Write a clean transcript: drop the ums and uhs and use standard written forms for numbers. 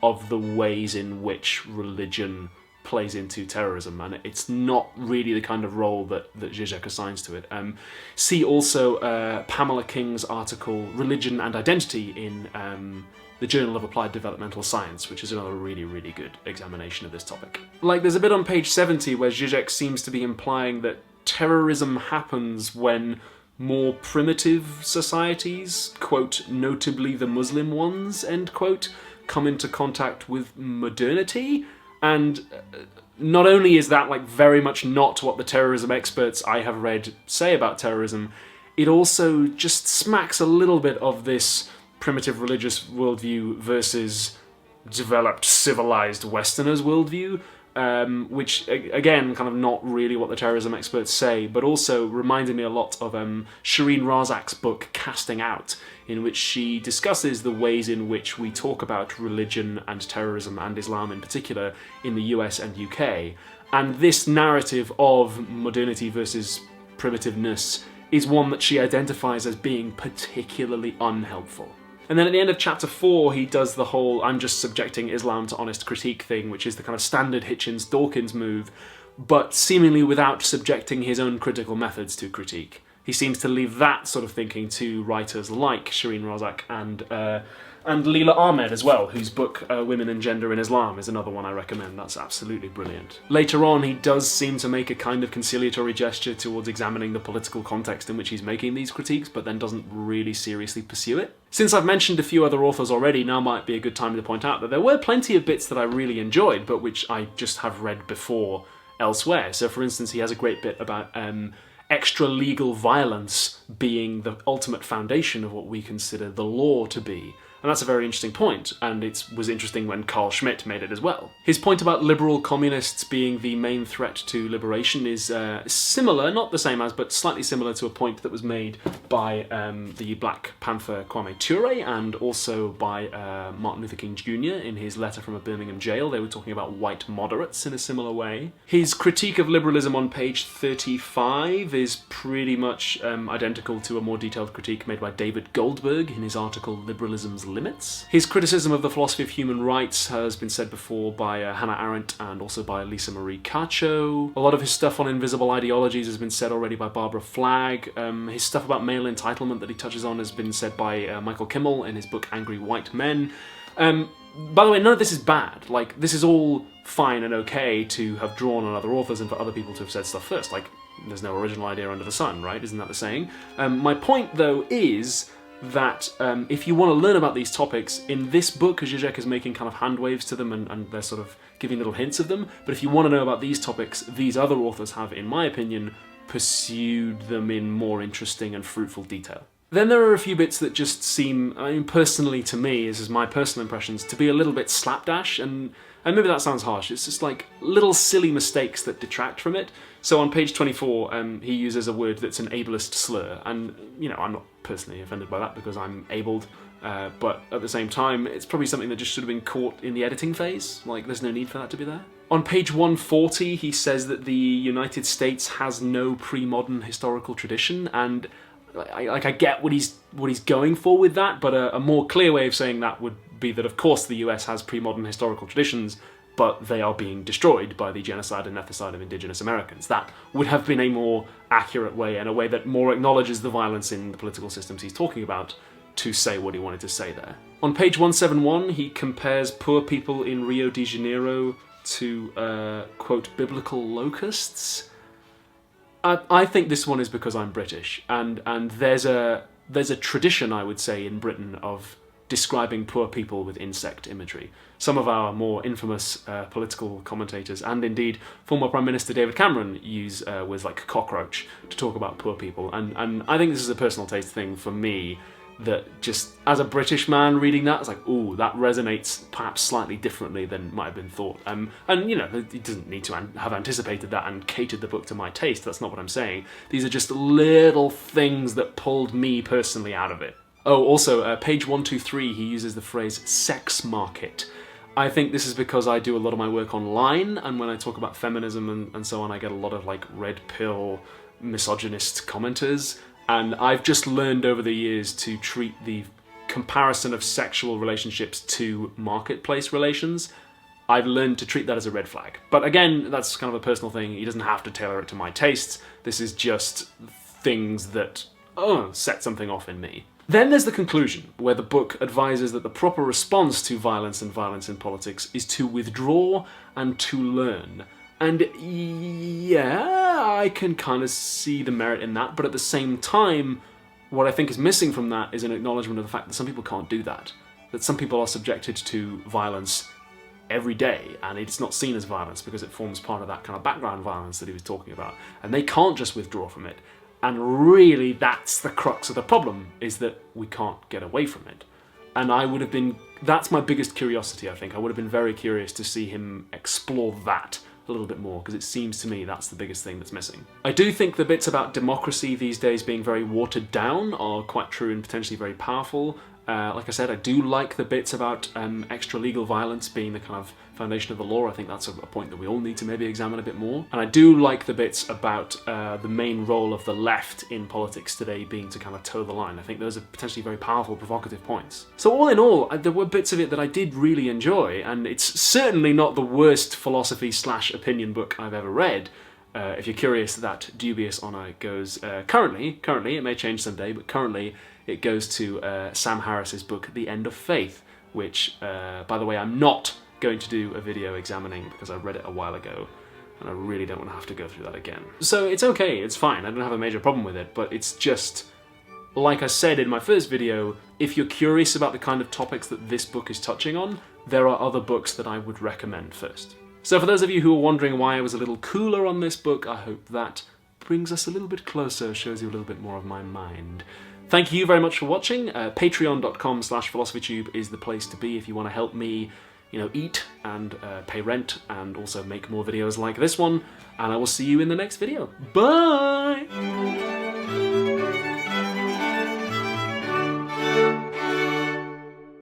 of the ways in which religion plays into terrorism, and it's not really the kind of role that Žižek assigns to it. See also Pamela King's article Religion and Identity in the Journal of Applied Developmental Science, which is another really, really good examination of this topic. Like, there's a bit on page 70 where Žižek seems to be implying that terrorism happens when more primitive societies, quote, notably the Muslim ones, end quote, come into contact with modernity. And not only is that like very much not what the terrorism experts I have read say about terrorism, it also just smacks a little bit of this primitive religious worldview versus developed civilized Westerners worldview, which again, kind of not really what the terrorism experts say, but also reminded me a lot of Shireen Razak's book Casting Out, in which she discusses the ways in which we talk about religion and terrorism and Islam in particular in the US and UK. And this narrative of modernity versus primitiveness is one that she identifies as being particularly unhelpful. And then at the end of chapter 4, he does the whole I'm just subjecting Islam to honest critique thing, which is the kind of standard Hitchens-Dawkins move, but seemingly without subjecting his own critical methods to critique. He seems to leave that sort of thinking to writers like Shireen Razak and Leila Ahmed as well, whose book Women and Gender in Islam is another one I recommend. That's absolutely brilliant. Later on, he does seem to make a kind of conciliatory gesture towards examining the political context in which he's making these critiques, but then doesn't really seriously pursue it. Since I've mentioned a few other authors already, now might be a good time to point out that there were plenty of bits that I really enjoyed, but which I just have read before elsewhere. So for instance, he has a great bit about extra-legal violence being the ultimate foundation of what we consider the law to be. And that's a very interesting point, and it was interesting when Carl Schmitt made it as well. His point about liberal communists being the main threat to liberation is similar, not the same as, but slightly similar to a point that was made by the Black Panther Kwame Ture and also by Martin Luther King Jr. in his letter from a Birmingham jail. They were talking about white moderates in a similar way. His critique of liberalism on page 35 is pretty much identical to a more detailed critique made by David Goldberg in his article Liberalism's Limits. His criticism of the philosophy of human rights has been said before by Hannah Arendt and also by Lisa Marie Cacho. A lot of his stuff on invisible ideologies has been said already by Barbara Flagg. His stuff about male entitlement that he touches on has been said by Michael Kimmel in his book Angry White Men. By the way, none of this is bad. Like, this is all fine and okay to have drawn on other authors and for other people to have said stuff first. Like, there's no original idea under the sun, right? Isn't that the saying? My point, though, is that if you want to learn about these topics, in this book, Žižek is making kind of hand waves to them and they're sort of giving little hints of them, but if you want to know about these topics, these other authors have, in my opinion, pursued them in more interesting and fruitful detail. Then there are a few bits that just seem, I mean, personally to me, this is my personal impressions, to be a little bit slapdash, and maybe that sounds harsh, it's just like little silly mistakes that detract from it. So on page 24, he uses a word that's an ableist slur, and, you know, I'm not personally offended by that because I'm abled, but at the same time, it's probably something that just should have been caught in the editing phase. Like, there's no need for that to be there. On page 140, he says that the United States has no pre-modern historical tradition, and I get what he's going for with that, but a more clear way of saying that would be that, of course, the US has pre-modern historical traditions, but they are being destroyed by the genocide and ethnicide of indigenous Americans. That would have been a more accurate way, and a way that more acknowledges the violence in the political systems he's talking about, to say what he wanted to say there. On page 171, he compares poor people in Rio de Janeiro to, quote, biblical locusts. I think this one is because I'm British, and there's a tradition, I would say, in Britain of describing poor people with insect imagery. Some of our more infamous political commentators, and indeed former Prime Minister David Cameron, use words like cockroach to talk about poor people, and I think this is a personal taste thing for me, that just as a British man reading that, it's like, ooh, that resonates perhaps slightly differently than might have been thought. And you know, he doesn't need to have anticipated that and catered the book to my taste, that's not what I'm saying. These are just little things that pulled me personally out of it. Oh, also, page 123, he uses the phrase sex market. I think this is because I do a lot of my work online, and when I talk about feminism and so on, I get a lot of like red pill misogynist commenters. And I've just learned over the years to treat the comparison of sexual relationships to marketplace relations, I've learned to treat that as a red flag. But again, that's kind of a personal thing. He doesn't have to tailor it to my tastes. This is just things that set something off in me. Then there's the conclusion, where the book advises that the proper response to violence and violence in politics is to withdraw and to learn. And yeah, I can kind of see the merit in that, but at the same time, what I think is missing from that is an acknowledgement of the fact that some people can't do that. That some people are subjected to violence every day, and it's not seen as violence because it forms part of that kind of background violence that he was talking about. And they can't just withdraw from it. And really, that's the crux of the problem, is that we can't get away from it. And that's my biggest curiosity, I think. I would have been very curious to see him explore that a little bit more, because it seems to me that's the biggest thing that's missing. I do think the bits about democracy these days being very watered down are quite true and potentially very powerful. Like I said, I do like the bits about extra-legal violence being the kind of foundation of the law. I think that's a point that we all need to maybe examine a bit more. And I do like the bits about the main role of the left in politics today being to kind of toe the line. I think those are potentially very powerful, provocative points. So all in all, there were bits of it that I did really enjoy, and it's certainly not the worst philosophy/opinion book I've ever read. If you're curious, that dubious honour goes currently, it may change someday, but currently it goes to Sam Harris's book, The End of Faith, which, by the way, I'm not going to do a video examining because I read it a while ago, and I really don't want to have to go through that again. So it's okay, it's fine, I don't have a major problem with it, but it's just, like I said in my first video, if you're curious about the kind of topics that this book is touching on, there are other books that I would recommend first. So for those of you who are wondering why I was a little cooler on this book, I hope that brings us a little bit closer, shows you a little bit more of my mind. Thank you very much for watching. Patreon.com/philosophytube is the place to be if you want to help me, eat and pay rent and also make more videos like this one. And I will see you in the next video. Bye!